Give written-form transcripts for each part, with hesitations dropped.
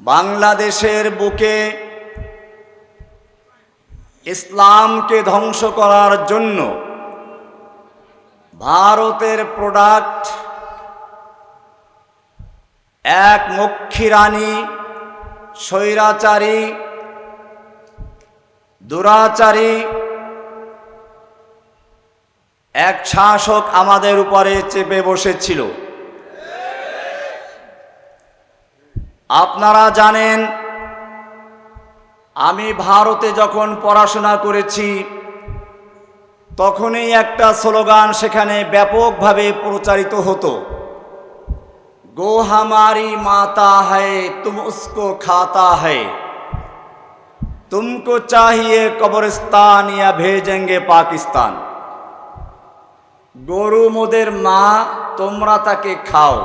বাংলাদেশের বুকে ইসলামকে ধ্বংস করার জন্য ভারতের প্রোডাক্ট এক মক্ষী রানী, স্বৈরাচারী, দুরাচারী এক শাসক আমাদের উপরে চেপে বসেছিল। আপনারা জানেন, আমি ভারতে যখন পড়াশোনা করেছি তখনই একটা স্লোগান সেখানে ব্যাপকভাবে প্রচারিত হতো, গো হামারি মাতা হ্যায় তুম উসকো খাতা হ্যায়, তুমকো চাহিয়ে কবরস্তান ইয়া ভেজেঙ্গে পাকিস্তান। গরু মোদের মা, তোমরা তাকে খাও,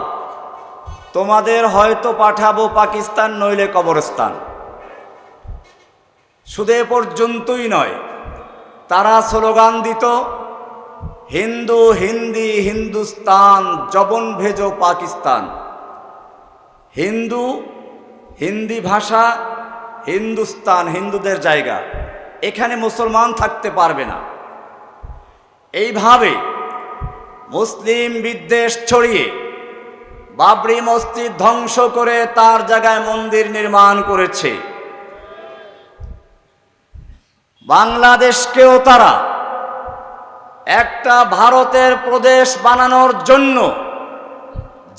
তোমাদের হয়তো পাঠাবো পাকিস্তান নইলে কবরস্তান। শুধু এ পর্যন্তই নয়, তারা স্লোগান দিত, হিন্দু হিন্দি হিন্দুস্তান জবন ভেজো পাকিস্তান। হিন্দু, হিন্দি ভাষা, হিন্দুস্তান হিন্দুদের জায়গা, এখানে মুসলমান থাকতে পারবে না। এইভাবে মুসলিম বিদ্বেষ ছড়িয়ে বাবরি মসজিদ ধ্বংস করে তার জায়গায় মন্দির নির্মাণ করেছে। বাংলাদেশকেও তারা একটা ভারতের প্রদেশ বানানোর জন্য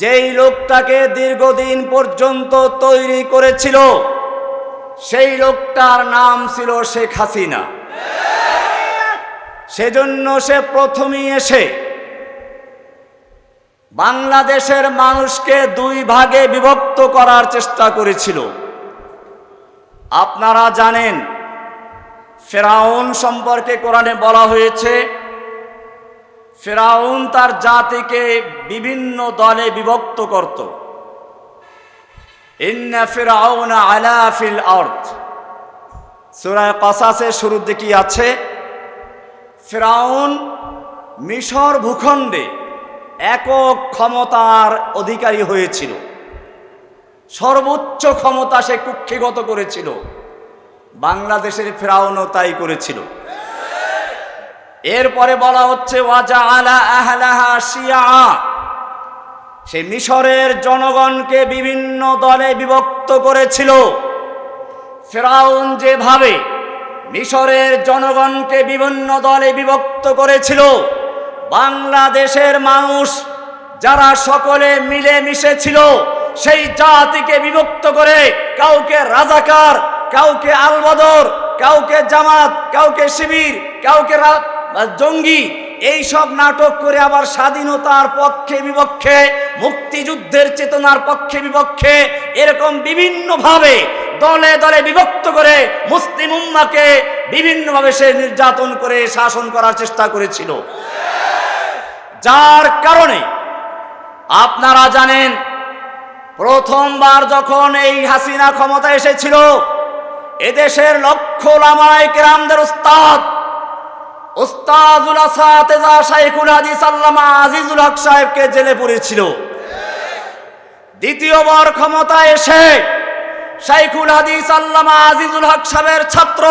যেই লোকটাকে দীর্ঘদিন পর্যন্ত তৈরি করেছিল সেই লোকটার নাম ছিল শেখ হাসিনা। সেজন্য সে প্রথমেই এসে বাংলাদেশের মানুষকে দুই ভাগে বিভক্ত করার চেষ্টা করেছিল। আপনারা জানেন, ফেরাউন সম্পর্কে কোরআনে বলা হয়েছে, ফেরাউন তার জাতিকে বিভিন্ন দলে বিভক্ত করত। ইন্না ফিরআউনা আলা ফিল আরদ, সূরা কাসাসের শুরুর দিকে আছে, ফেরাউন মিশর ভূখণ্ডে একক ক্ষমতার অধিকারী হয়েছিল, সর্বোচ্চ ক্ষমতা সে কুক্ষিগত করেছিল। বাংলাদেশের ফেরাউনও তাই করেছিল। এরপরে বলা হচ্ছে ওয়াজআলা আহলাহা শিয়া, সে মিশরের জনগণকে বিভিন্ন দলে বিভক্ত করেছিল। ফেরাউন যেভাবে মিশরের জনগণকে বিভিন্ন দলে বিভক্ত করেছিল, বাংলাদেশের মানুষ যারা সকলে মিলে মিশে ছিল সেই জাতিকে বিভক্ত করে কাউকে রাজাকার, কাউকে আলবদর, কাউকে জামাত, কাউকে শিবির, কাউকে জঙ্গি, এই সব নাটক করে আবার স্বাধীনতার পক্ষে বিপক্ষে, মুক্তিযুদ্ধের চেতনার পক্ষে বিপক্ষে, এরকম বিভিন্নভাবে দলে দলে বিভক্ত করে মুসলিম উম্মাকে বিভিন্নভাবে সে নির্যাতন করে শাসন করার চেষ্টা করেছিল। যার কারণে আপনারা জানেন, প্রথমবার যখন এই হাসিনা ক্ষমতা এসেছিল, এদেশের লক্ষ ওলামায়ে কেরামদের উস্তাদুল আসাতেজা শাইখুল হাদিস আল্লামা আজিজুল হক সাহেবকে জেলে পুরেছিল। দ্বিতীয়বার ক্ষমতা এসে শাইখুল হাদিস আল্লামা আজিজুল হক সাহেবের ছাত্র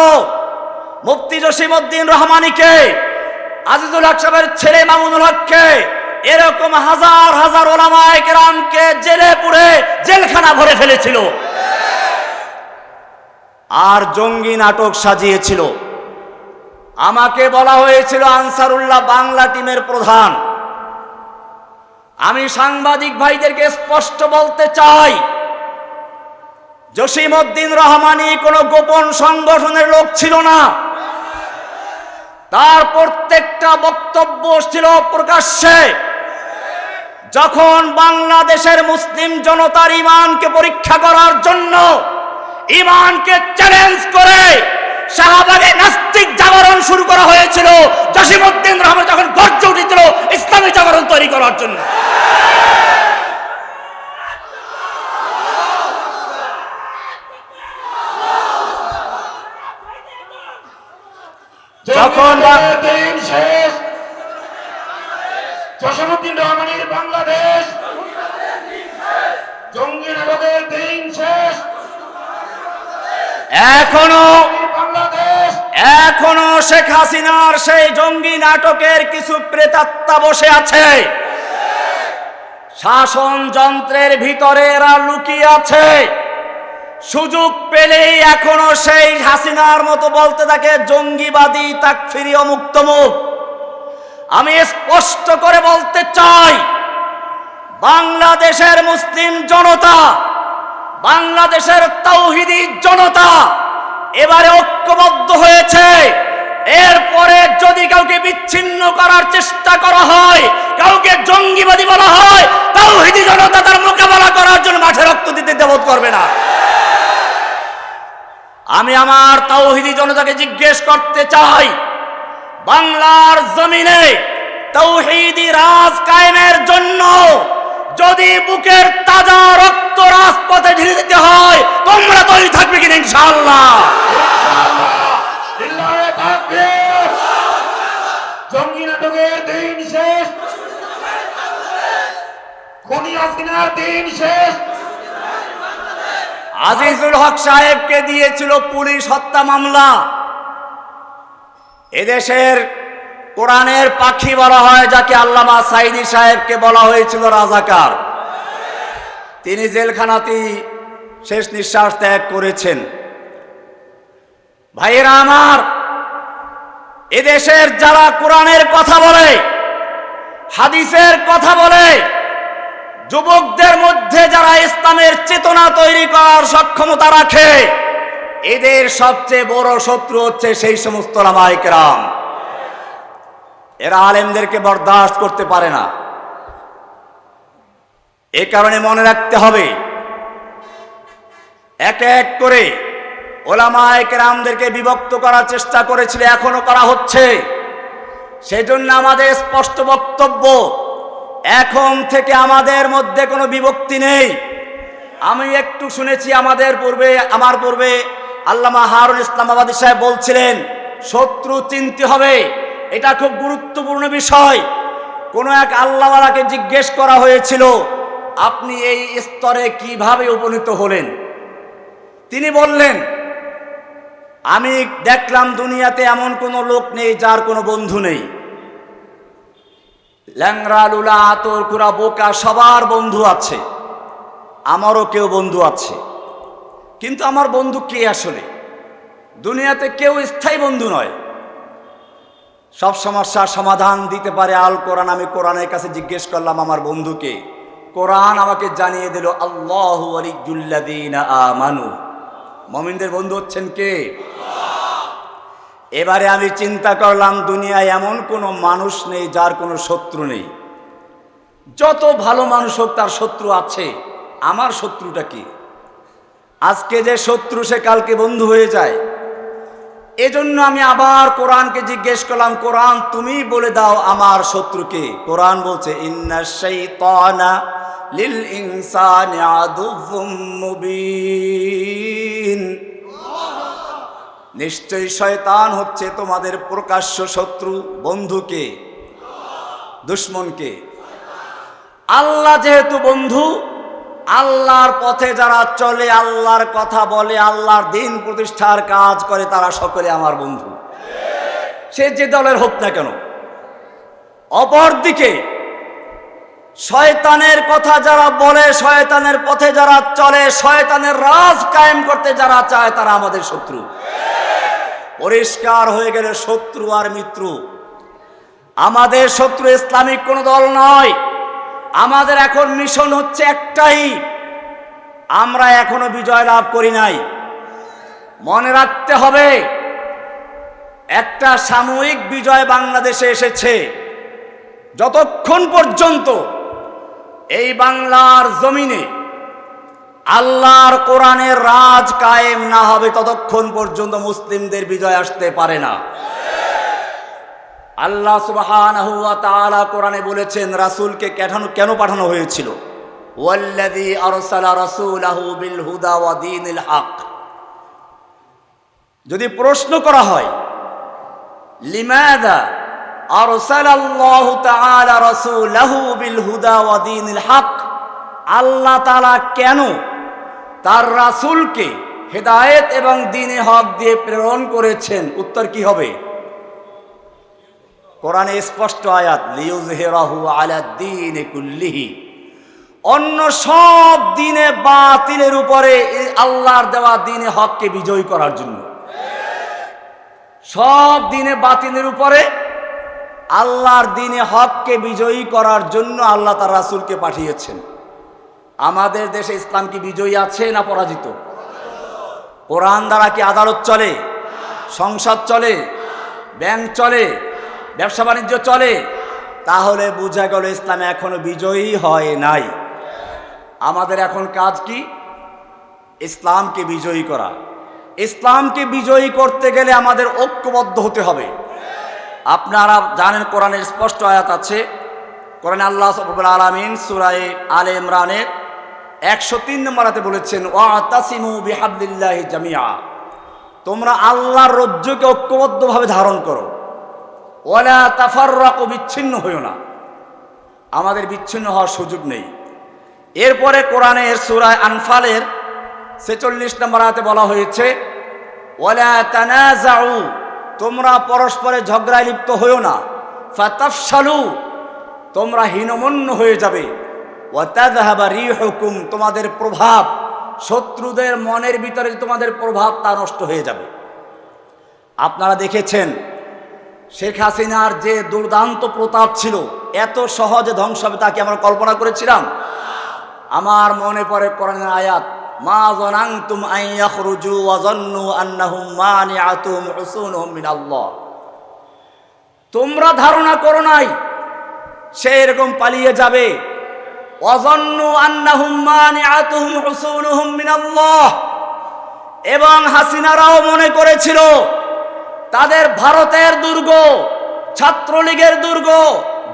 মুফতি জসিমউদ্দিন রহমানীকে, আজিজুল হক সাহেবের ছেলে মামুনুল হককে, এরকম হাজার হাজার ওলামায়ে কেরামকে জেলে পুরে জেলখানা ভরে ফেলেছিল আর জঙ্গি নাটক সাজিয়েছিল। আমাকে বলা হয়েছিল আনসারুল্লাহ বাংলা টিমের প্রধান। আমি সাংবাদিক ভাইদেরকে স্পষ্ট বলতে চাই, জসিমউদ্দিন রহমানী কোনো গোপন সংগঠনের লোক ছিল না। তার প্রত্যেকটা বক্তব্য ছিল প্রকাশ্যে। যখন বাংলাদেশের মুসলিম জনতার ঈমানকে পরীক্ষা করার জন্য, ঈমানকে চ্যালেঞ্জ করে শাহবাগে নাস্তিক জাগরণ শুরু করা হয়েছিল, জসিমউদ্দিন রহমান যখন গর্জে উঠেছিল ইসলামী জাগরণ তৈরি করার জন্য। যখন দিন শেষ, জসিমউদ্দিন রহমানের বাংলাদেশ, জঙ্গি নাটকের দিন শেষ, বাংলাদেশ এখনো শেখ হাসিনার সেই জঙ্গি নাটকের কিছু প্রেতাত্মা বসে আছে। শাসন যন্ত্রের ভিতরে এরা লুকিয়ে আছে। সুযোগ পেলেই এখনো সেই হাসিনার মতো বলতে থাকে জঙ্গিবাদী, তাকফিরি, অমুক তমুক। আমি স্পষ্ট করে বলতে চাই, বাংলাদেশের মুসলিম জনতা, বাংলাদেশের তাওহীদি জনতা এবারে ঐক্যবদ্ধ হয়েছে। এরপরে যদি কাউকে বিচ্ছিন্ন করার চেষ্টা করা হয়, কাউকে জঙ্গিবাদী বলা হয়, তাওহীদি জনতা তার মোকাবেলা করার জন্য মাঠে রক্ত দিতে দ্বিধাবোধ করবে না। আমি আমার তাওহীদি জনতাকে জিজ্ঞেস করতে চাই, বাংলার জমিনে তাওহীদি রাজ কায়েমের জন্য যদি বুকের তাজা রক্ত রাজপথে ঢেলে দিতে হয়, তোমরা তৈরি থাকবে কিনা? ইনশাআল্লাহ। লিল্লাহে তাকবীর। জঙ্গি নাটকের দিন শেষ, খুনি হাসিনার দিন শেষ। আজিজুল হক সাহেবকে দিয়েছিল পুলিশ হত্যা মামলা। এদেশের কোরআনের পাখি বলা হয় যাকে, আল্লামা সাঈদী সাহেবকে বলা হয়েছিল রাজাকার। তিনি জেলখানাতেই শেষ নিঃশ্বাস ত্যাগ করেছেন। ভাইয়েরা আমার, এদেশের যারা কোরআনের কথা বলে, হাদিসের কথা বলে, যুবকদের মধ্যে যারা ইসলামের চেতনা তৈরি করার সক্ষমতা রাখে, এদের সবচেয়ে বড় শত্রু হচ্ছে সেই সমস্ত উলামায়ে কেরাম। এরা আলেমদেরকে বরদাস্ত করতে পারে না। এ কারণে মনে রাখতে হবে, এক এক করে উলামায়ে কেরামদেরকে বিভক্ত করার চেষ্টা করেছিল, এখনো করা হচ্ছে। সেজন্য আমাদের স্পষ্ট বক্তব্য, এখন থেকে আমাদের মধ্যে কোনো বিভক্তি নেই। আমি একটু শুনেছি আমার পূর্বে আল্লামা হারুন ইসলামাবাদী সাহেব বলছিলেন শত্রু চিনতে হবে। এটা খুব গুরুত্বপূর্ণ বিষয়। কোনো এক আল্লাহওয়ালাকে জিজ্ঞেস করা হয়েছিল, আপনি এই স্তরে কিভাবে উপনীত হলেন? তিনি বললেন, আমি দেখলাম দুনিয়াতে এমন কোনো লোক নেই যার কোনো বন্ধু নেই। ল্যাংড়া, লুলা, আতর, কুড়া, বোকা সবার বন্ধু আছে, আমারও কেউ বন্ধু আছে। কিন্তু আমার বন্ধু কে আসলে? দুনিয়াতে কেউ স্থায়ী বন্ধু নয়। সব সমস্যার সমাধান দিতে পারে আল কোরআন। আমি কোরআনের কাছে জিজ্ঞেস করলাম আমার বন্ধুকে, কোরআন আমাকে জানিয়ে দিল আল্লাহু ওয়ালিয়্যুল্লাযীনা আমানু। মুমিনদের বন্ধু হচ্ছেন কে? এবারে আমি চিন্তা করলাম, দুনিয়ায় এমন কোনো মানুষ নেই যার কোনো শত্রু নেই। যত ভালো মানুষ হোক তার শত্রু আছে। আমার শত্রুটা কি? আজকে যে শত্রু সে কালকে বন্ধু হয়ে যায়। এজন্য আমি আবার কোরআনকে জিজ্ঞেস করলাম, কোরআন তুমি বলে দাও আমার শত্রুকে। কোরআন বলছে, ইন্নাশ শাইতানা লিল ইনসানি আদুউম মুবিন। নিশ্চয়ই শয়তান হচ্ছে তোমাদের প্রকাশ্য শত্রু। বন্ধুকে, দুশমনকে। আল্লাহ যেহেতু বন্ধু, আল্লাহর পথে যারা চলে, আল্লাহর কথা বলে, আল্লাহর দিন প্রতিষ্ঠার কাজ করে, তারা সকলে আমার বন্ধু, সে যে দলের হোক না কেন। অপরদিকে শয়তানের কথা যারা বলে, শয়তানের পথে যারা চলে, শয়তানের রাজ কায়েম করতে যারা চায়, তারা আমাদের শত্রু। পরিষ্কার হয়ে গেলে শত্রু আর মিত্র। আমাদের শত্রু ইসলামিক কোন দল নয়। আমাদের এখন মিশন হচ্ছে একটাই, আমরা এখনো বিজয় লাভ করি নাই। মনে রাখতে হবে, একটা সাময়িক বিজয় বাংলাদেশে এসেছে। যতক্ষণ পর্যন্ত এই বাংলার জমিনে আল্লাহর কোরআনের রাজ কায়েম না হবে, ততক্ষণ পর্যন্ত মুসলিমদের বিজয় আসতে পারে না। আল্লাহ সুবহানাহু ওয়া তাআলা কোরআনে বলেছেন, রাসূলকে কেন পাঠানো হয়েছিল? ওয়াল্লাযী আরসালা রাসূলাহু বিল হুদা ওয়া দীনিল হক। যদি প্রশ্ন করা হয়, লিমাযা আরসালাল্লাহু তাআলা রাসূলাহু বিল হুদা ওয়া দীনিল হক, আল্লাহ তাআলা কেন তার রাসূলকে হেদায়েত এবং দ্বীনে হক দিয়ে প্রেরণ করেছেন? উত্তর কি হবে? কোরআনে স্পষ্ট আয়াত, লিইয়ুযহিরাহু আলা দ্বীনি কুল্লিহি, অন্য সব দ্বীনে বাতিলের উপরে আল্লাহর দেওয়া দ্বীনে হককে বিজয়ী করার জন্য। সব দ্বীনে বাতিলের উপরে আল্লাহর দ্বীনে হককে বিজয়ী করার জন্য আল্লাহ তার রাসূলকে পাঠিয়েছেন। আমাদের দেশে ইসলাম কি বিজয়ী আছে না পরাজিত? কোরআন দ্বারা কি আদালত চলে, সংসদ চলে, ব্যাংক চলে, ব্যবসা বাণিজ্য চলে? তাহলে বোঝা গেল ইসলাম এখনো বিজয়ী হয় নাই। আমাদের এখন কাজ কি? ইসলামকে বিজয়ী করা। ইসলামকে বিজয়ী করতে গেলে আমাদের ঐক্যবদ্ধ হতে হবে। আপনারা জানেন কোরআনের স্পষ্ট আয়াত আছে, কোরআনে আল্লাহ রাব্বুল আলামিন সূরা আলে ইমরানের 103 নম্বর আয়াতে বলেছেন, ওয়াতাসিমু বিহাবলিল্লাহি জামিআ, তোমরা আল্লাহর রজ্জুকে ঐক্যবদ্ধভাবে ধারণ করো, ওয়ালা তাফাররাকু, বিচ্ছিন্ন হইও না। আমাদের বিচ্ছিন্ন হওয়ার সুযোগ নেই। এরপরে কোরআনের সূরা আনফালের 46 নম্বর আয়াতে বলা হয়েছে, ওয়ালা তানাজাউ, তোমরা পরস্পরে ঝগড়ায় লিপ্ত হইও না, ফাতাফশালু, তোমরা হীনমন্য হয়ে যাবে, ওয়াতাযহাবা রিহুকুম, তোমাদের প্রভাব, শত্রুদের মনের ভিতরে তোমাদের প্রভাব তা নষ্ট হয়ে যাবে। আপনারা দেখেছেন শেখ হাসিনার যে দুর্দান্ত প্রতাপ ছিল, এত সহজে ধ্বংস হবে তা কি আমরা কল্পনা করেছিলাম? আমার মনে পড়ে কোরআনের আয়াত, মা যানানতুম আন ইয়াখরুজু ওয়া যান্নু আন্নাহুম মানিআতুহুম হুসুনুহুম মিনাল্লাহ, তোমরা ধারণা করো নাই সে এরকম পালিয়ে যাবে। ওয়া যান্নু আন্নাহুম মানিআতুহুম হুসুনুহুম মিনাল্লাহ, এবং হাসিনারাও মনে করেছিল তাদের ভারতের দুর্গ, ছাত্রলীগের দুর্গ,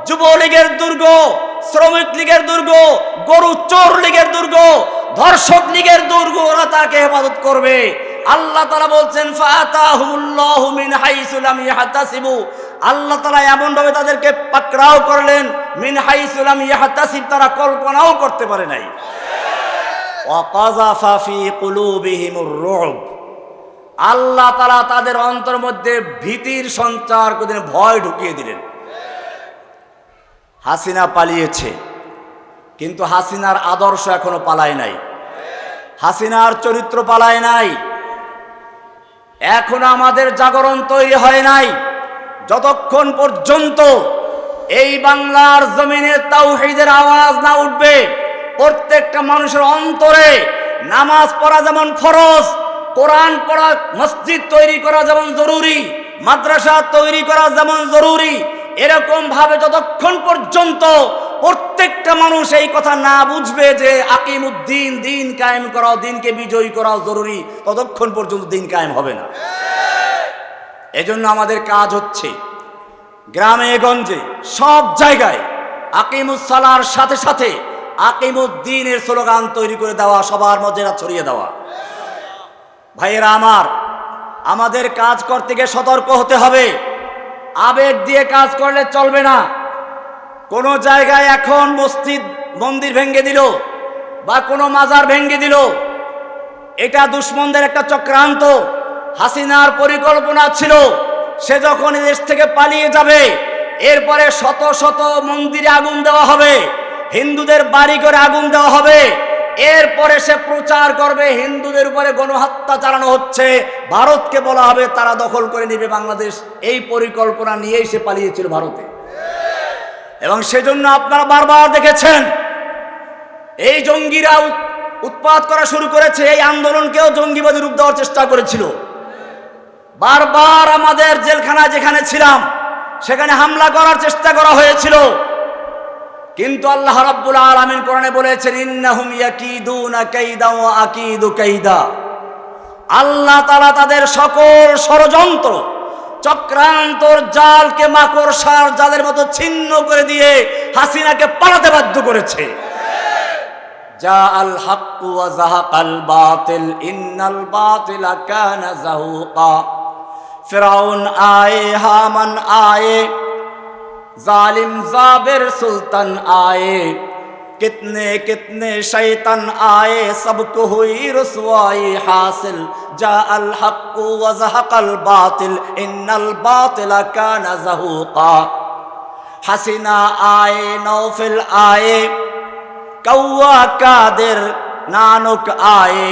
যুবলীগের দুর্গ, শ্রমিক লীগের দুর্গ, গরু চোর লীগের দুর্গ, ধর্ষক লীগের দুর্গ, ওরা তাকে হেফাজত করবে। আল্লাহ তাআলা বলছেন, ফাআতাহুমুল্লাহু মিন হাইসু লাম ইয়াহতাসিবু, আল্লাহ তাআলা এমন ভাবে তাদেরকে পাকড়াও করলেন, মিন হাইসু লাম ইয়াহতাসিব, তারা কল্পনাও করতে পারে নাই। ওয়া কাযাফা ফি কুলুবিহিমুর রুব, আল্লাহ তাআলা তাদের অন্তর মধ্যে ভীতির সঞ্চার করে ভয় ঢুকিয়ে দিলেন। হাসিনা পালিয়েছে, কিন্তু হাসিনার আদর্শ এখনো পালায় নাই, হাসিনার চরিত্র পালায় নাই। এখন আমাদের জাগরণ তৈরি হয় নাই। যতক্ষণ পর্যন্ত এই বাংলার জমিনে তাওহীদের আওয়াজ না উঠবে, প্রত্যেকটা মানুষের অন্তরে নামাজ পড়া যেমন ফরজ, কোরআন পড়া, মসজিদ তৈরি করা যেমন জরুরি, মাদ্রাসা তৈরি করা যেমন জরুরি, এরকম ভাবে যতক্ষণ পর্যন্ত প্রত্যেকটা মানুষ এই কথা না বুঝবে যে আকিমুদ্দিন, দিন কায়েম করাও, দিনকে বিজয়ী করাও জরুরি, ততক্ষণ পর্যন্ত দিন কায়েম হবে না। এজন্য আমাদের কাজ হচ্ছে গ্রামে গঞ্জে সব জায়গায় আকিমুস সালার সাথে সাথে আকিমুদ্দিনের স্লোগান তৈরি করে দেওয়া, সবার মধ্যে ছড়িয়ে দেওয়া। ভাইয়েরা আমার, আমাদের কাজ করতে গিয়ে সতর্ক হতে হবে। আবেগ দিয়ে কাজ করলে চলবে না। কোন জায়গায় এখন মসজিদ মন্দির ভেঙে দিল বা কোনো মাজার ভেঙে দিল, এটা দুশমনদের একটা চক্রান্ত। হাসিনার পরিকল্পনা ছিল সে যখন দেশ থেকে পালিয়ে যাবে, এরপরে শত শত মন্দিরে আগুন দেওয়া হবে, হিন্দুদের বাড়ি করে আগুন দেওয়া হবে, এরপরে সে প্রচার করবে হিন্দুদের উপরে গণহত্যা চালানো হচ্ছে, ভারতকে বলা হবে তারা দখল করে নেবে বাংলাদেশ। এই পরিকল্পনা নিয়েই সে পালিয়েছিল ভারতে। এবং সেজন্য আপনারা বারবার দেখেছেন এই জঙ্গিরা উৎপাত করা শুরু করেছে, এই আন্দোলনকেও জঙ্গিবাদী রূপ দেওয়ার চেষ্টা করেছিল। বারবার আমাদের জেলখানায় যেখানে ছিলাম সেখানে হামলা করার চেষ্টা করা হয়েছিল, কিন্তু আল্লাহ রাব্বুল আলামিন কোরআনে বলেছেন, ইন্নাহুম ইয়াকিদুনা কাইদা ওয়া আকিদু কাইদা, আল্লাহ তাআলা তাদের সকল ষড়যন্ত্র, চক্রান্তর জালকে মাকড়সার জালের মতো ছিন্ন করে দিয়ে হাসিনাকে পালাতে বাধ্য করেছে। জাআল হাক্কু ওয়া যাহাকাল বাতিল ইন্নাল বাতিলা কানা যাহুকা, ফিরাউন আয়ে, হামান আয়ে, জালিম জাবের সুলতান আয়ে, कितने कितने शैतान आए सबको हुई रुसवाई हासिल जा अल हक़ व ज़हक़ल बातिल इन्नल बातिला काना ज़हूक़ा हसीना आए नौफिल आए कौवा कादिर नानुक आए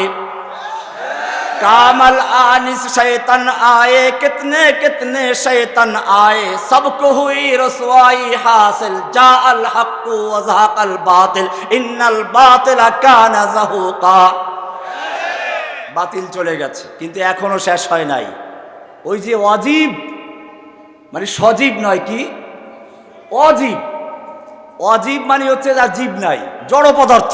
कामल आनिस शैतान आए कितने कितने शैतान आए सबको हुई रसवाई हासिल जा अल हक़ व ज़हक़ल बातिल इन्नल बातिला काना ज़हूक़ा। বাতিল চলে গেছে কিন্তু এখনো শেষ হয় নাই। ওই যে অজীব মানে সজীব নয় কি অজীব, অজীব মানে হচ্ছে যার জীব নাই, জড় পদার্থ।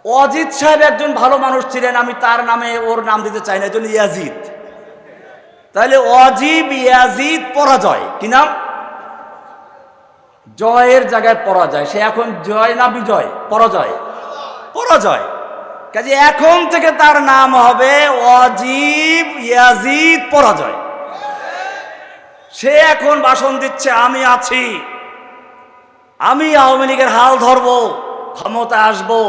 অজিত সাহেব একজন ভালো মানুষ ছিলেন, আমি তার নামে ওর নাম দিতে চাই না, এই জন্য ইয়াজিদ। তাহলে অজীব ইয়াজিদ পরাজয়, কি নাম? জয়ের জায়গায় পরাজয়। সে এখন জয় না বিজয়? পরাজয়, পরাজয়। কাজে এখন থেকে তার নাম হবে অজীব ইয়াজিদ পরাজয়। সে এখন ভাষণ দিচ্ছে আমি আছি, আমি আওয়ামী লীগের হাল ধরবো, ক্ষমতা আসবো।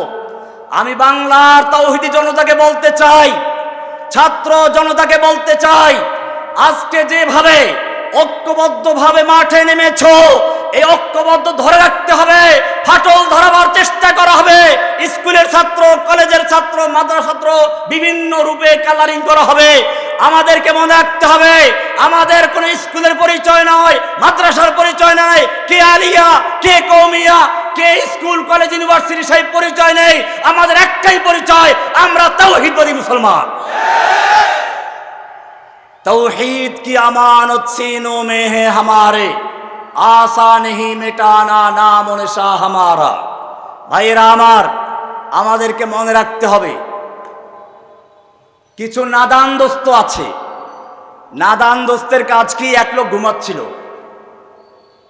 আমি বাংলার তাওহীদি জনতাকে বলতে চাই, ছাত্র জনতাকে বলতে চাই, আজকে যেভাবে ঐক্যবদ্ধভাবে মাঠে নেমেছো, এই ঐক্যবদ্ধ ধরে রাখতে হবে, ফাটল ধরাবার চেষ্টা করা হবে। স্কুলের ছাত্র, কলেজের ছাত্র, মাদ্রাসা ছাত্র বিভিন্ন রূপে কালারিং করা হবে। আমাদেরকে মনে রাখতে হবে আমাদের কোন স্কুলের পরিচয় নয়, মাদ্রাসার পরিচয় নয়, কে আলিয়া কে কওমিয়া কে স্কুল কলেজ ইউনিভার্সিটি সেই পরিচয় নেই। আমাদের একটাই পরিচয়, আমরা তাওহীদবাদী মুসলমান। तौहीद की अमानत सीनों में है हमारे, आसा नहीं मिटाना नाम व निशा हमारा। ভাইরা আমার, আমাদেরকে মনে রাখতে হবে কিছু নাদান দোস্ত আছে। নাদান দোস্তের কাজ কি? এক লোক ঘুমাচ্ছিল,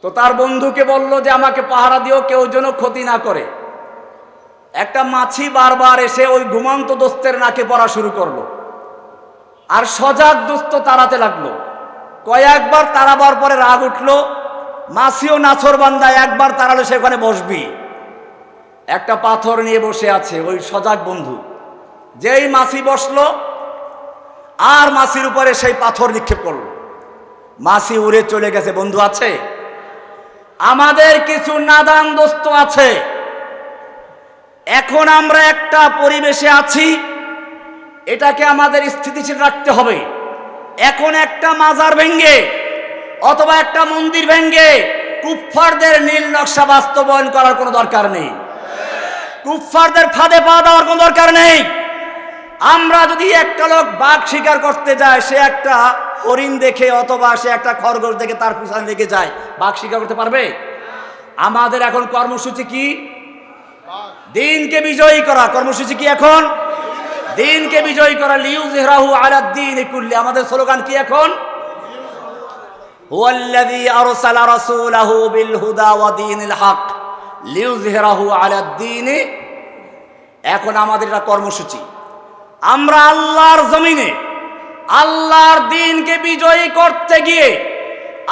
তো তার বন্ধুকে বলল যে আমাকে পাহারা দিও, কেউ যেন ক্ষতি না করে। একটা মাছি বারবার এসে ওই ঘুমন্ত দোস্তের নাকে পড়া শুরু করলো, আর সজাগ দোস্ত তাড়াতে লাগলো। কয়েকবার তাড়াবার পরে রাগ উঠলো, মাছিও নাছর বান্দা, একবার তাড়ালে সেখানে বসবি। একটা পাথর নিয়ে বসে আছে ওই সজাগ বন্ধু। যেই মাছি বসলো আর মাছির উপরে সেই পাথর নিক্ষেপ করলো, মাছি উড়ে চলে গেছে। বন্ধু আছে? আমাদের কিছু নাদান দোস্ত আছে। এখন আমরা একটা পরিবেশে আছি, এটাকে আমাদের স্থিতিশীল রাখতে হবে। এখন একটা মাজার ভেঙ্গে অথবা একটা মন্দির ভেঙ্গে কুফফারদের নীল নকশা বাস্তবায়ন করার কোনো দরকার নেই, কুফফারদের ফাঁদে পা দেওয়ার কোনো দরকার নেই। আমরা যদি একটা লোক বাঘ শিকার করতে যায়, সে একটা হরিণ দেখে অথবা সে একটা খরগোশ দেখে তার পিছনে লেগে যায়, বাঘ শিকার করতে পারবে? আমাদের এখন কর্মসূচি কি? দিনকে বিজয়ী করা। কর্মসূচি কি এখন? দিনকে বিজয়ী করা। লিইয়ুযহিরাহু আলাদ-দীনি কুল্লি। আমাদের স্লোগান কি এখন? হুয়াল্লাযী আরসালা রাসূলাহু বিল হুদা ওয়া দীনিল হক লিইয়ুযহিরাহু আলাদ-দীনি। এখন আমাদের এটা কর্মসূচি। আমরা আল্লাহর জমিনে আল্লাহর দ্বীনকে বিজয়ী করতে গিয়ে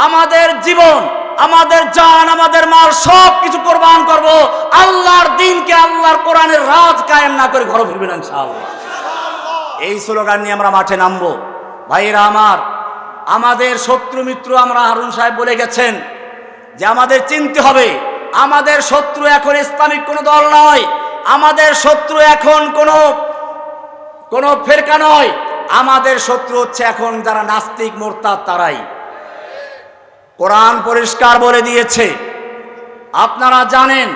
আমাদের জীবন, আমাদের জান, আমাদের মাল সব কিছু কোরবান করব। আল্লাহর দ্বীনকে, আল্লাহর কোরআনের রাজ কায়েম না করে ঘরে ফিরবেন না ইনশাআল্লাহ। এই স্লোগান নিয়ে আমরা মাঠে নামবো। ভাইরা আমার, আমাদের শত্রু মিত্র, আমরা হারুন সাহেব বলে গেছেন যে আমাদের চিনতে হবে আমাদের শত্রু এখন ইসলামিক কোনো দল নয়, আমাদের শত্রু এখন কোনো ফেরকা নয়, আমাদের শত্রু হচ্ছে এখন যারা নাস্তিক মোরতাদ তারাই। কোরআন পরিষ্কার বলে দিয়েছে, আপনারা জানেন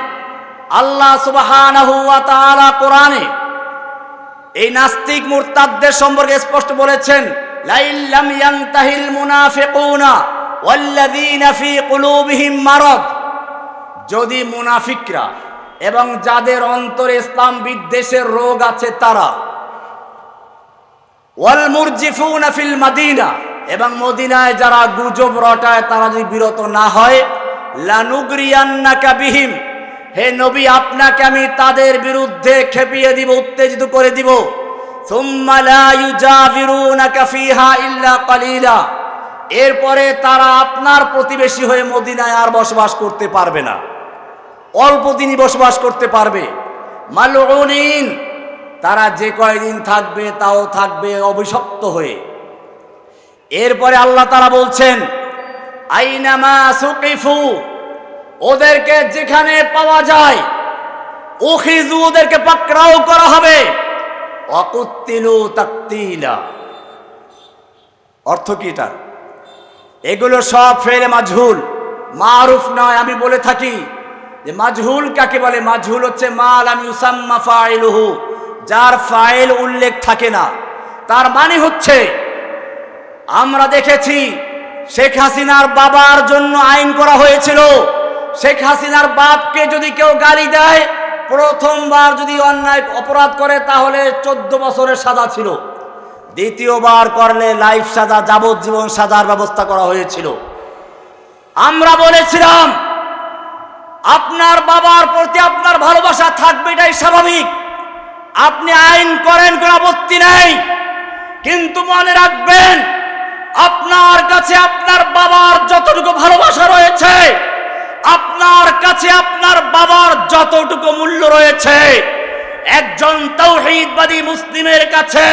আল্লাহ সুবহানাহু ওয়া তাআলা কোরআনে এই নাস্তিক মুরতাদদের সম্পর্কে স্পষ্ট বলেছেন, লাইল্লাম ইয়ানতাহিল মুনাফিকুনা ওয়াল্লাযীনা ফী কুলুবিহিম মারাদ। যদি মুনাফিকরা এবং যাদের অন্তরে ইসলাম বিদ্বেষের রোগ আছে তারা, ওয়াল মুরজিফুনা ফিল মাদিনা, এবং মদিনায় যারা গুজব রটায় তারা যদি বিরত না হয়, লানুগরিয়ান্নাকা বিহিম, হে নবী আপনাকে আমি তাদের বিরুদ্ধে খেপিয়ে দিব, উত্তেজিত করে দিব। সুম্মা লা ইউজাবিরুনাকা ফিহা ইল্লা কালিলা, এরপরে তারা আপনার প্রতিবেশী হয়ে মদিনায় আর বসবাস করতে পারবে না। অল্প দিনই বসবাস করতে পারবে। মালউনিন, তারা যে কয়দিন থাকবে তাও থাকবে অভিশপ্ত হয়ে। এরপরে আল্লাহ তাআলা বলছেন, আইনামা সুকিফু, ওদেরকে যেখানে পাওয়া যায়, উখিজু, ওদেরকে পাকড়াও করা হবে, ওয়াকুতিলু তাকতিলা। অর্থ কি এটা? এগুলো সব ফেলে মাজহুল, মারুফ নয়। আমি বলে থাকি যে মাজহুল কাকে বলে? মাজহুল হচ্ছে মা লাম ইউসাম্মা ফাইলুহু, যার ফাইল উল্লেখ থাকে না। তার মানে হচ্ছে, আমরা দেখেছি শেখ হাসিনার বাবার জন্য আইন করা হয়েছিল। শেখ হাসিনার বাপকে যদি কেউ গালি দেয়, প্রথমবার যদি অন্যায় অপরাধ করে তাহলে 14 বছরের সাজা ছিল, দ্বিতীয়বার করলে লাইফ সাজা, যাবজ্জীবন সাজার ব্যবস্থা করা হয়েছিল। আমরা বলেছিলাম আপনার বাবার প্রতি আপনার ভালোবাসা থাকবে, এটাই স্বাভাবিক, আপনি আইন করেন, কোনো আপত্তি নেই। কিন্তু মনে রাখবেন, আপনার কাছে আপনার বাবার যতটুকু ভালোবাসা রয়েছে, আপনার কাছে আপনার বাবার যতটুকু মূল্য রয়েছে, একজন তাওহীদবাদী মুসলিমের কাছে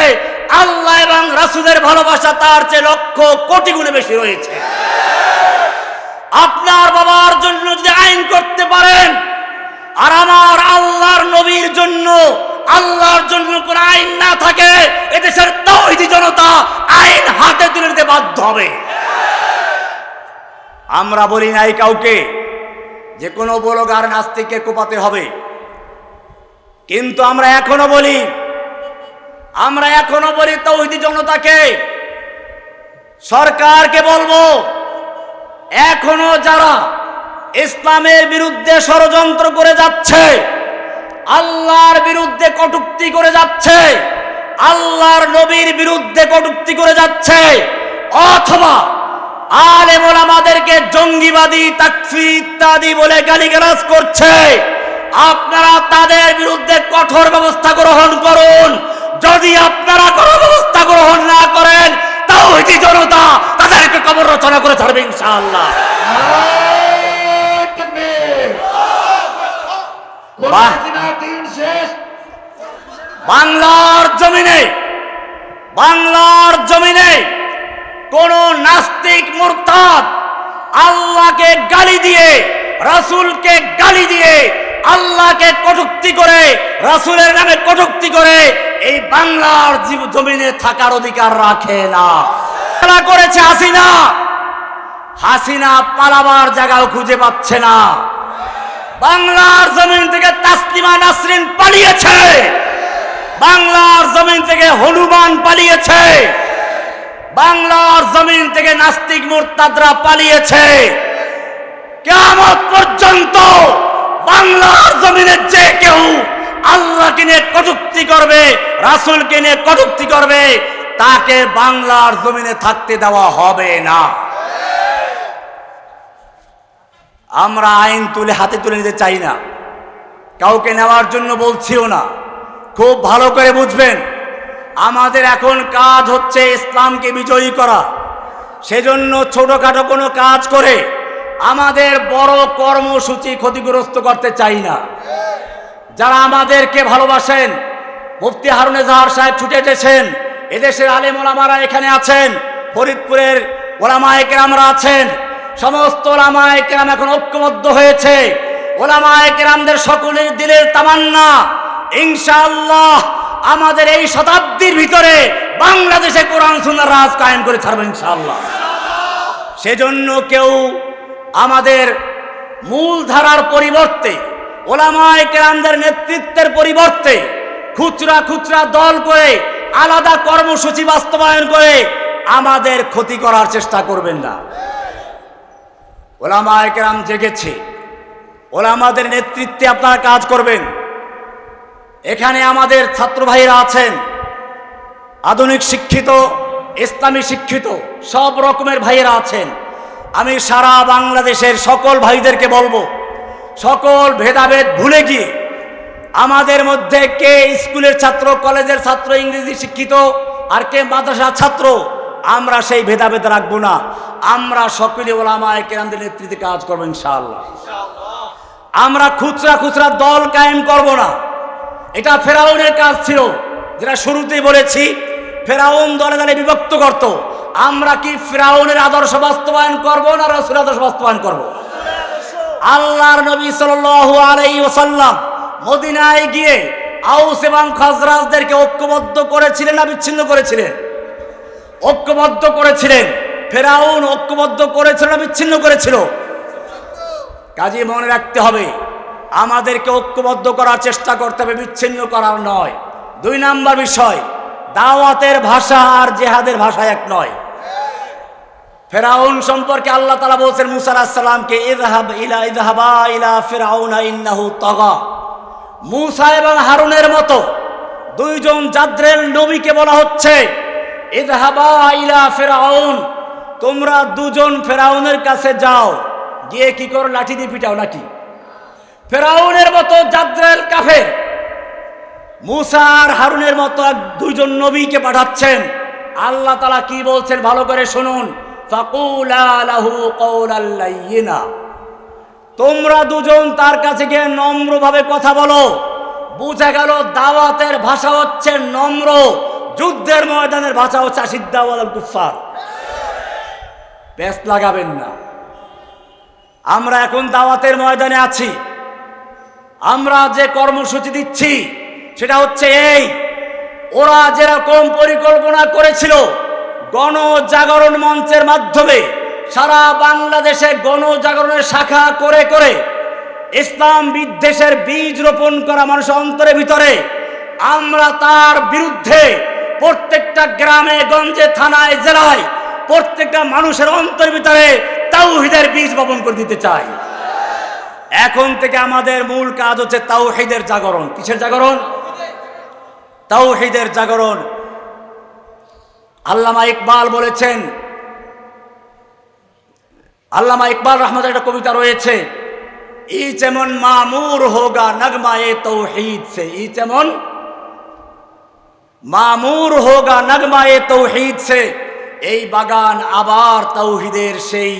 আল্লাহ এবং রাসূলের ভালোবাসা তার চেয়ে লক্ষ কোটি গুণে বেশি রয়েছে। আপনার বাবার জন্য যদি আইন করতে পারেন, আর আমার আল্লাহর নবীর জন্য, আল্লাহর জন্য কোন আইন না থাকে, এদেশের তাওহীদি জনতা আইন হাতে তুলে নিতে বাধ্য হবে। আমরা বলি নাই কাউকে যে কোনো ব্লগার নাস্তিককে কোপাতে হবে, কিন্তু আমরা এখনো বলি তাওহীদি জনতাকে, সরকারকে বলবো, এখনো যারা ইসলামের বিরুদ্ধে ষড়যন্ত্র করে যাচ্ছে, আল্লাহর বিরুদ্ধে কটূক্তি করে যাচ্ছে, আল্লাহর নবীর বিরুদ্ধে কটূক্তি করে যাচ্ছে, অথবা আলেম ওলামাদেরকে জঙ্গিবাদী, তাকফির ইত্যাদি বলে গালিগালাজ করছে, আপনারা তাদের বিরুদ্ধে কঠোর ব্যবস্থা গ্রহণ করুন। যদি আপনারা কোনো ব্যবস্থা গ্রহণ না করেন, তাওহীদি জনতা তাদেরকে কবর রচনা করে ছাড়বে ইনশাআল্লাহ। বাংলার জমিনে কোন নাস্তিক মুরতাদ আল্লাহকে গালি দিয়ে, রাসূলকে গালি দিয়ে, আল্লাহকে কটূক্তি করে, রাসূলের নামে কটূক্তি করে এই বাংলার জমিনে থাকার অধিকার রাখে না। করেছে হাসিনা পালাবার জায়গাও খুঁজে পাচ্ছে না। বাংলার জমিন থেকে তাসলিমা নাসরিন পালিয়েছে, বাংলার জমিন থেকে হনুমান পালিয়েছে, বাংলার জমিন থেকে নাস্তিক মুরতাদরা পালিয়েছে। কিয়ামত পর্যন্ত বাংলার জমিনে যে কেউ আল্লাহকে নিয়ে কটূক্তি করবে, রাসূলকে নিয়ে কটূক্তি করবে, তাকে বাংলার জমিনে থাকতে দেওয়া হবে না। আমরা আইন হাতে তুলে নিতে চাই না, কাউকে নেওয়ার জন্য বলছিও না। খুব ভালো করে বুঝবেন, আমাদের এখন কাজ হচ্ছে ইসলামকে বিজয়ী করা। সেজন্য ছোটখাটো কোনো কাজ করে আমাদের বড় কর্মসূচি ক্ষতিগ্রস্ত করতে চাই না। যারা আমাদেরকে ভালোবাসেন, মুফতি হারুন এজাহার সাহেব ছুটে এসেছেন, এদেশের আলেম ওলামারা এখানে আছেন, ফরিদপুরের ওলামায়ে কেরামরা আছেন, সমস্ত ওলামায়ে কেরাম এখন ঐক্যবদ্ধ হয়েছে। ওলামায়ে কেরামদের সকলের দিলের তামান্না, ইনশাআল্লাহ আমাদের এই শতাব্দীর ভিতরে বাংলাদেশে কোরআন সুন্নাহর রাজ কায়েম করে ছাড়বে ইনশাআল্লাহ। সেজন্য কেউ আমাদের মূল ধারার পরিবর্তে, ওলামায়ে কেরামদের নেতৃত্বের পরিবর্তে খুচরা খুচরা দল করে, আলাদা কর্মসূচি বাস্তবায়ন করে আমাদের ক্ষতি করার চেষ্টা করবেন না। ওলামায়ে কেরাম জেগেছে, ওলামাদের নেতৃত্বে আপনারা কাজ করবেন। এখানে আমাদের ছাত্র ভাইরা আছেন, আধুনিক শিক্ষিত, ইসলামী শিক্ষিত সব রকমের ভাইয়েরা আছেন। আমি সারা বাংলাদেশের সকল ভাইদেরকে বলবো, সকল ভেদাভেদ ভুলে গিয়ে আমাদের মধ্যে কে স্কুলের ছাত্র, কলেজের ছাত্র, ইংরেজি শিক্ষিত, আর কে মাদ্রাসার ছাত্র, আমরা সেই ভেদাভেদ রাখবো না। আমরা সকলে ওলামায়ে কেরামদের নেতৃত্বে কাজ করবো ইনশাআল্লাহ। আমরা খুচরা খুচরা দল কায়েম করব না। এটা ফেরাউনের কাজ ছিল, যেটা শুরুতেই বলেছি। ফেরাউন দলে দলে বিভক্ত করত। আমরা কি ফেরাউনের আদর্শ বাস্তবায়ন করব না রাসূলের আদর্শ বাস্তবায়ন করব? আল্লাহর নবী সাল্লাল্লাহু আলাইহি ওয়াসাল্লাম মদিনায় গিয়ে আউস এবং খাজরাজদেরকে ঐক্যবদ্ধ করেছিলেন না বিচ্ছিন্ন করেছিলেন? ঐক্যবদ্ধ করেছিলেন। ফেরাউন ঐক্যবদ্ধ করেছিল না বিচ্ছিন্ন করেছিল? কাজে মনে রাখতে হবে, আমাদেরকে ঐক্যবদ্ধ করার চেষ্টা করতে হবে, বিচ্ছিন্ন করার নয়। 2 নাম্বার বিষয়, দাওয়াতের ভাষা আর জিহাদের ভাষা এক নয়। ফেরাউন সম্পর্কে আল্লাহ তাআলা বলেছেন মুসা আলাইহিস সালামকে, ইযহাবা ইলা ফিরআউনা ইন্নাহু তাগা। মুসা এবং হারুনের মতো 2 জন জাদ্রেল নবীকে বলা হচ্ছে, ইযহাবা ইলা ফিরআউন, তোমরা 2 জন ফেরাউনের কাছে যাও। গিয়ে কি করো? লাঠি দিয়ে পিটাও নাকি? ফেরাউনের মতো জাদ্রেল কাফের মুসা আর হারুনের মতো 2 জন নবীকে পাঠাচ্ছেন। আল্লাহ তাআলা কি বলছেন ভালো করে শুনুন, ফাকুলা লাহু কওলাল লাইয়িনা, তোমরা 2 জন তার কাছে গিয়ে নম্রভাবে কথা বলো। বুঝা গেল দাওয়াতের ভাষা হচ্ছে নম্র, যুদ্ধের ময়দানের ভাষা হচ্ছে আশিদ্দা ওয়াল কুফার। পেস্ট লাগাবেন না। আমরা এখন দাওয়াতের ময়দানে আছি। আমরা যে কর্মসূচি দিচ্ছি সেটা হচ্ছে এই, ওরা যেরকম পরিকল্পনা করেছিল গণজাগরণ মঞ্চের মাধ্যমে সারা বাংলাদেশে গণজাগরণের শাখা করে করে ইসলাম বিদ্বেষের বীজ রোপণ করা মানুষের অন্তরের ভিতরে, আমরা তার বিরুদ্ধে প্রত্যেকটা গ্রামে গঞ্জে থানায় জেলায় প্রত্যেকটা মানুষের অন্তরের ভিতরে তাওহীদের বীজ বপন করে দিতে চাই। এখন থেকে আমাদের মূল কাজ হচ্ছে তাওহীদের জাগরণ। কিসের জাগরণ? তাওহীদের জাগরণ। আল্লামা ইকবাল বলেছেন, আল্লামা ইকবাল রহমতুল্লাহ একটা কবিতা রয়েছে, ই যেমন মামুর হোগা নগমায়ে তৌহিদ সে, ই যেমন মামুর হোগা নগমায়ে তৌহিদ সে, এই বাগান আবার তাওহীদের সেই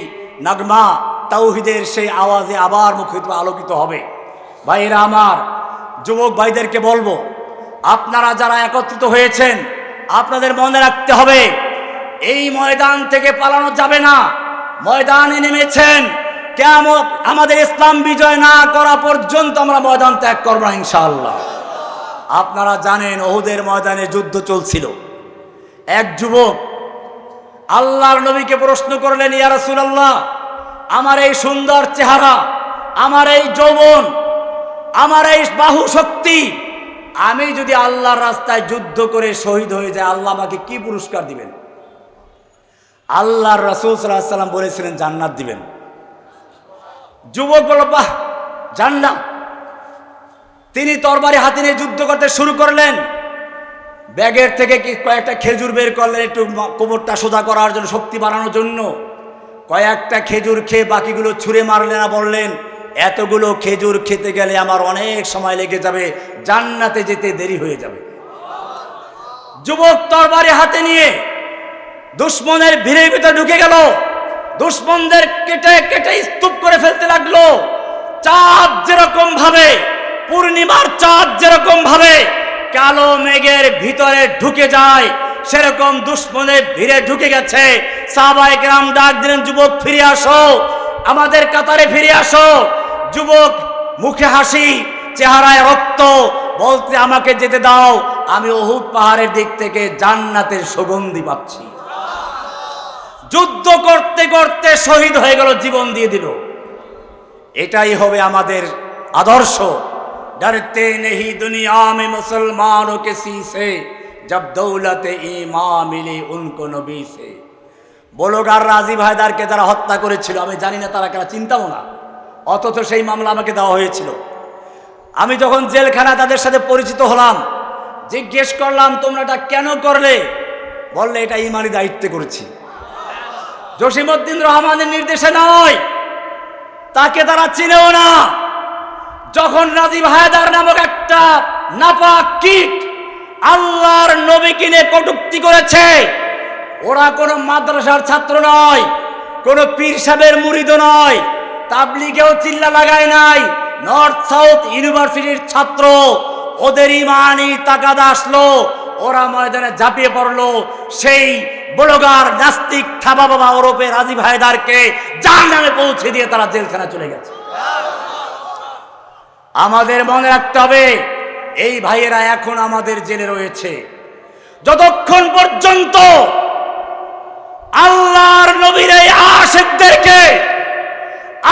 নগমা, তাওহীদের সেই আওয়াজে আবার মুখরিত আলোকিত হবে। ভাইরা আমার, যুবক ভাইদেরকে বলবো, আপনারা যারা একত্রিত হয়েছেন আপনাদের মনে রাখতে হবে এই ময়দান থেকে পালানো যাবে না। ময়দানে নেমেছেন, কিয়ামত আমাদের ইসলাম বিজয় না করা পর্যন্ত আমরা ময়দান ত্যাগ করব না ইনশাআল্লাহ। আপনারা জানেন উহুদের ময়দানে যুদ্ধ চলছিল। এক যুবক আল্লাহর নবীকে প্রশ্ন করলেন, ইয়া রাসূলুল্লাহ, আমার এই সুন্দর চেহারা, আমার এই যৌবন, আমার এই বাহু শক্তি, আমি যদি আল্লাহর রাস্তায় যুদ্ধ করে শহীদ হয়ে যাই, আল্লাহ আমাকে কি পুরস্কার দিবেন? আল্লাহর রাসূল সাল্লাল্লাহু আলাইহি ওয়াসাল্লাম বলেছিলেন জান্নাত দিবেন। যুবক বলল, বাহ, জান্নাত। তিনি তরবারি হাতে নিয়ে যুদ্ধ করতে শুরু করলেন। ব্যাগের থেকে কয়েকটা খেজুর বের করলেন একটু কোমরটা সোজা করার জন্য, শক্তি বাড়ানোর জন্য। কয়েকটা খেজুর খেয়ে বাকিগুলো ছুঁড়ে মারলেন আর বললেন, এতগুলো খেজুর খেতে গেলে আমার অনেক সময় লেগে যাবে, জান্নাতে যেতে দেরি হয়ে যাবে। যুবক তরবারি হাতে নিয়ে দুশমনের ভিড়ের ভিতরে ঢুকে গেল। দুশমনদের কেটে কেটে স্তূপ করে ফেলতে লাগলো। চাঁদ যেরকম ভাবে, পূর্ণিমার চাঁদ যেরকম ভাবে কালো মেঘের ভিতরে ঢুকে যায়, সেরকম দুশমনের ভিড়ে ঢুকে গেছে। সাহাবায়ে কেরাম ডাক দিলেন, যুবক ফিরে আসো, আমাদের কাতারে ফিরে আসো। যুবক মুখে হাসি, চেহারায় রক্ত, বলতে আমাকে যেতে দাও, আমি উহুদ পাহাড়ের দিক থেকে জান্নাতের সুগন্ধি পাচ্ছি। যুদ্ধ করতে করতে শহীদ হয়ে গেল, জীবন দিয়ে দিল। এটাই হবে আমাদের আদর্শ। डरते नहीं दुनिया में मुसलमानों के सीसे जब दौलत ईमान मिली उनको नबी से। বলগার রাজীব হায়দারকে যারা হত্যা করেছিল, আমি জানি না তারা কারা, চিন্তাও না, অথচ সেই মামলা আমাকে দেওয়া হয়েছিল। আমি যখন জেলখানা তাদের সাথে পরিচিত হলাম, জিজ্ঞেস করলাম তোমরা এটা কেন করলে? বললে এটা ইমানি দায়িত্বে করেছি, জসিমউদ্দিন রহমানের নির্দেশে নয়। তাকে তারা চিনেও না। যখন রাজীব হায়দার নামক একটা নাপাক কীট আল্লাহর নবীকে নিয়ে কটূক্তি করেছে, ওরা কোনো মাদ্রাসার ছাত্র নয়, কোনো পীর সাহেবের মুরিদ নয়, তাবলীগেও চিল্লা লাগায় নাই, নর্থ সাউথ ইউনিভার্সিটির ছাত্র, ওদের ইমানি তাকাদা আসলো, ওরা ময়দানে ঝাঁপিয়ে পড়লো সেই ব্লগার নাস্তিক থাবা বাবা ওরফে রাজীব হায়দারকে জাহান্নামে পৌঁছে দিয়ে তারা জেলখানা চলে গেছে। আমাদের মনে রাখতে হবে এই ভাইয়েরা এখন আমাদের জেলে রয়েছে। যতক্ষণ পর্যন্ত আল্লাহর নবীর এই আশিকদেরকে,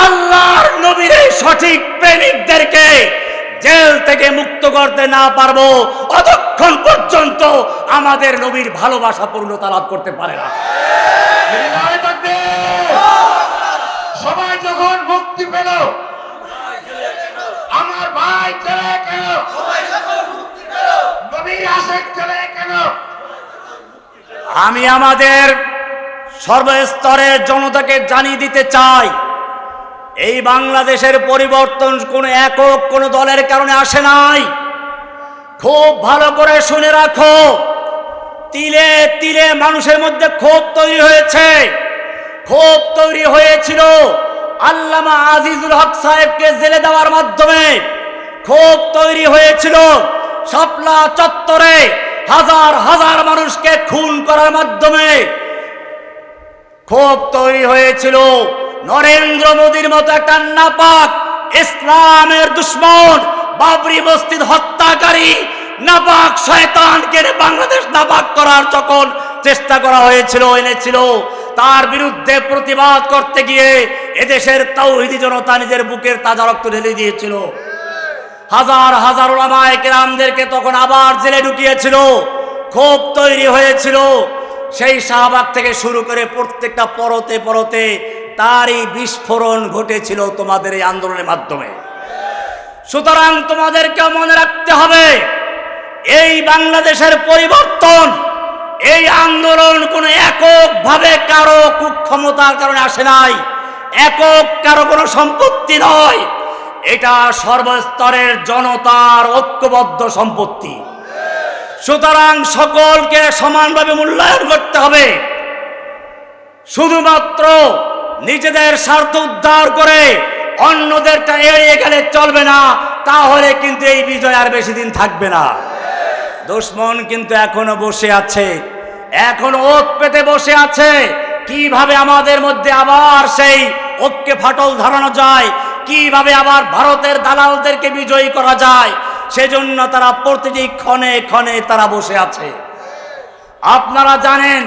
আল্লাহর নবীর এই সঠিক প্রেমিকদেরকে জেল থেকে মুক্ত করতে না পারবো, ততক্ষণ পর্যন্ত আমাদের নবীর ভালোবাসা পূর্ণতা লাভ করতে পারে না। সবাই যখন মুক্তি পেল, আমার ভাই চলে গেল, নবীর আশিক চলে গেল। আমি আমাদের সর্বস্তরের জনতাকে জানিয়ে দিতে চাই, এই বাংলাদেশের পরিবর্তন কোনো একক কোনো দলের কারণে আসে নাই। খুব ভালো করে শুনে রাখো, তিলে তিলে মানুষের মধ্যে ক্ষোভ তৈরি হয়েছে। ক্ষোভ তৈরি হয়েছিল আল্লামা আজিজুল হক সাহেবকে জেলে দেওয়ার মাধ্যমে, ক্ষোভ তৈরি হয়েছিল শাপলা চত্বরে হাজার হাজার মানুষকে খুন করার মাধ্যমে, ক্ষোভ তৈরি হয়েছিল নরেন্দ্র মোদীর মতো একটা নাপাক ইসলামের দুশ্মন বাবরি মসজিদ হত্যাকারী নাপাক শয়তানকে বাংলাদেশ নাপাক করার যখন চেষ্টা করা হয়েছিল, এনেছিল, তার বিরুদ্ধে প্রতিবাদ করতে গিয়ে এদেশের তাওহীদি জনতা নিজের বুকের তাজা রক্ত ঢেলে দিয়েছিল। হাজার হাজার উলামায়ে কেরামদেরকে তখন আবার জেলে ঢুকিয়েছিল। ক্ষোভ তৈরি হয়েছিল, সেই শাহবাগ থেকে শুরু করে প্রত্যেকটা পরতে পরতে তারই বিস্ফোরণ ঘটেছিল তোমাদের এই আন্দোলনের মাধ্যমে। সুতরাং তোমাদেরকে মনে রাখতে হবে, এই বাংলাদেশের পরিবর্তন, এই আন্দোলন কোনো এককভাবে কারো কুক্ষমতার কারণে আসে নাই, একক কারো কোনো সম্পত্তি নয়, এটা সর্বস্তরের জনতার ঐক্যবদ্ধ সম্পত্তি। সুতরাং সকলকে সমানভাবে মূল্যায়ন করতে হবে। শুধুমাত্র নিজেদের স্বার্থ উদ্ধার করে অন্যদেরটা এড়িয়ে গেলে চলবে না, তাহলে কিন্তু এই বিজয় আর বেশি দিন থাকবে না। দুশমন কিন্তু এখনো বসে আছে, এখনো ওত পেতে বসে আছে। কিভাবে আমাদের মধ্যে আবার সেই ঐক্যে ফাটল ধরানো যায়, কিভাবে আবার ভারতের দালালদেরকে বিজয়ী করা যায়, সেজন্য তারা প্রতিটি ক্ষণে ক্ষণে তারা বসে আছে। আপনারা জানেন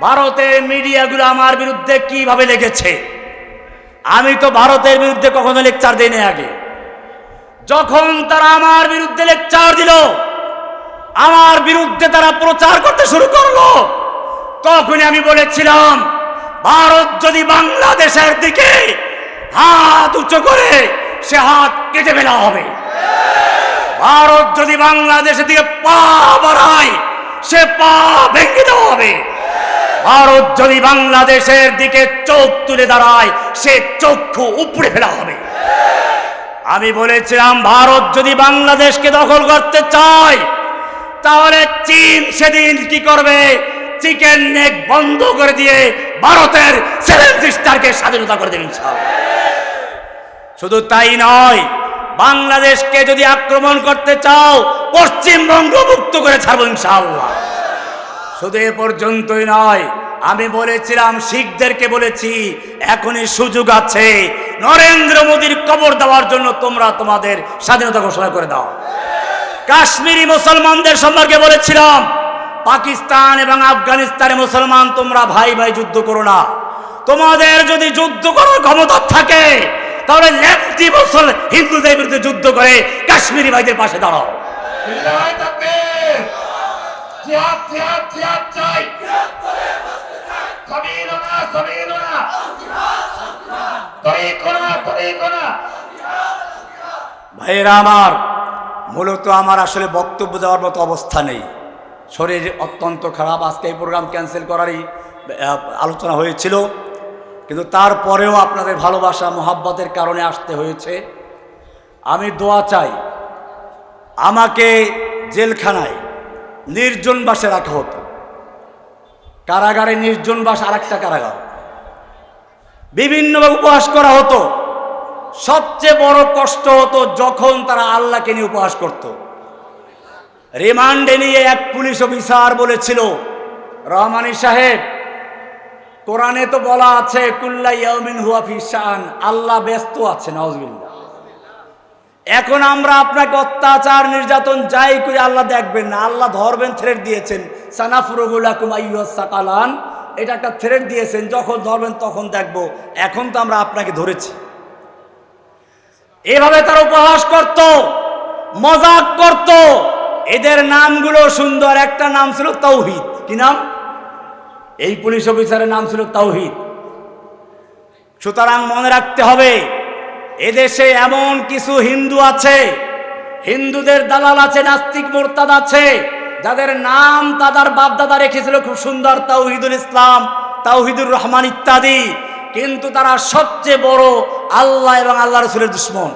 ভারতের মিডিয়াগুলো আমার বিরুদ্ধে কিভাবে লেগেছে। আমি তো ভারতের বিরুদ্ধে কখনো লেকচার দিই না। আগে যখন তারা আমার বিরুদ্ধে লেকচার দিল, আমার বিরুদ্ধে তারা প্রচার করতে শুরু করলো, তখনই আমি বলেছিলাম ভারত যদি বাংলাদেশের দিকে হাত উঁচু করে সে হাত কেটে ফেলা হবে। ভারত যদি বাংলাদেশের দিকে পা বাড়ায় সে পা ভেঙে দেওয়া হবে। ভারত যদি বাংলাদেশের দিকে চোখ তুলে দাঁড়ায় সে চক্ষু উপড়ে ফেলা হবে। আমি বলেছিলাম ভারত যদি বাংলাদেশকে দখল করতে চায় তাহলে চীন সেদিন কি করবে, চিকেন নেক বন্ধ করে দিয়ে ভারতের 7 সিস্টারকে স্বাধীনতা করে দেবেন ইনশাআল্লাহ। শুধু তাই নয়, বাংলাদেশকে যদি আক্রমণ করতে চাও পশ্চিমবঙ্গ মুক্ত করে ছাড়বো ইনশাআল্লাহ। শুধু এ পর্যন্তই নয়, আমি বলেছিলাম শিখদেরকে বলেছি এখনই সুযোগ আছে, নরেন্দ্র মোদীর কবর দেওয়ার জন্য তোমরা তোমাদের স্বাধীনতা ঘোষণা করে দাও। কাশ্মীরি মুসলমানদের সম্পর্কে বলেছিলাম পাকিস্তান এবং আফগানিস্তানের মুসলমান তোমরা ভাই ভাই যুদ্ধ করো না, তোমাদের যদি যুদ্ধ করার ক্ষমতা থাকে তাহলে লেফটি মুসল হিন্দুদের বিরুদ্ধে যুদ্ধ করে কাশ্মীরি ভাইদের পাশে দাঁড়াও। ভাইয়েরা আমার, মূলত আমার আসলে বক্তব্য দেওয়ার মতো অবস্থা নেই, শরীর অত্যন্ত খারাপ। আজকে এই প্রোগ্রাম ক্যান্সেল করারই আলোচনা হয়েছিল, কিন্তু তারপরেও আপনাদের ভালোবাসা মোহাব্বতের কারণে আসতে হয়েছে। আমি দোয়া চাই, আমাকে জেলখানায় নির্জন বাসে রাখা হতো, কারাগারে নির্জন বাস আর একটা কারাগার, বিভিন্নভাবে উপহাস করা হতো, সবচেয়ে বড় কষ্ট হতো যখন তারা আল্লাহকে নিয়ে উপহাস করত। রিমান্ডে নিয়ে এক পুলিশ অফিসার বলেছিল, রহমানী সাহেব, কোরআনে তো বলা আছে কুল্লা ইয়াউমিন হুয়া ফি শান, আল্লাহ ব্যস্ত আছে, নাউজুবিল্লাহ। এখন আমরা আপনাকে অত্যাচার নির্যাতন যাই করে আল্লাহ দেখবেন না, আল্লাহ ধরবেন, থ্রেট দিয়েছেন, সানাফুরুলাকুম আইয়ুহাস সাকালান, এটা একটা থ্রেট দিয়েছেন, যখন ধরবেন তখন দেখব, এখন তো আমরা আপনাকে ধরেছি। এভাবে তারা উপহাস করত, মজাক করত। এদের নামগুলো সুন্দর, একটা নাম ছিল তাওহীদ। কি নাম? এই পুলিশ অফিসারের নাম ছিল তাওহীদ। সুতরাং মনে রাখতে হবে, এদেশে এমন কিছু হিন্দু আছে, হিন্দুদের দালাল আছে, নাস্তিক মোরতাদ আছে, যাদের নাম তাদের বাপদাদা রেখেছিল খুব সুন্দর, তাওহীদুল ইসলাম, তাওহীদুর রহমান ইত্যাদি, কিন্তু তারা সবচেয়ে বড় আল্লাহ এবং আল্লাহ রাসূলের দুশমন।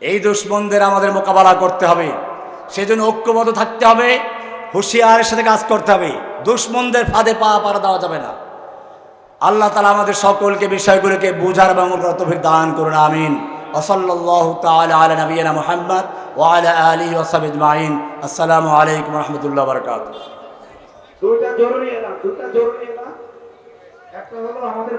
এই দুশমনদের আমাদের মোকাবেলা করতে হবে, সেজন্য ঐক্যবদ্ধ থাকতে হবে, হুঁশিয়ারের সাথে কাজ করতে হবে, দুশমনদের ফাঁদে পা পাড়া দেওয়া যাবে না। আল্লাহ তাআলা আমাদের সকলকে বিষয়গুলোকে বুঝার এবং আমল করার তৌফিক দান করুন, আমিন। ওয়া সাল্লাল্লাহু তাআলা আলা নবিয়িনা মুহাম্মদ ওয়া আলা আলিহি ওয়া সাহবিহি আজমাইন। আসসালামু আলাইকুম ওয়া রাহমাতুল্লাহি ওয়া বারাকাতুহু। দুইটা জরুরি এলাম, একটা হলো আমাদের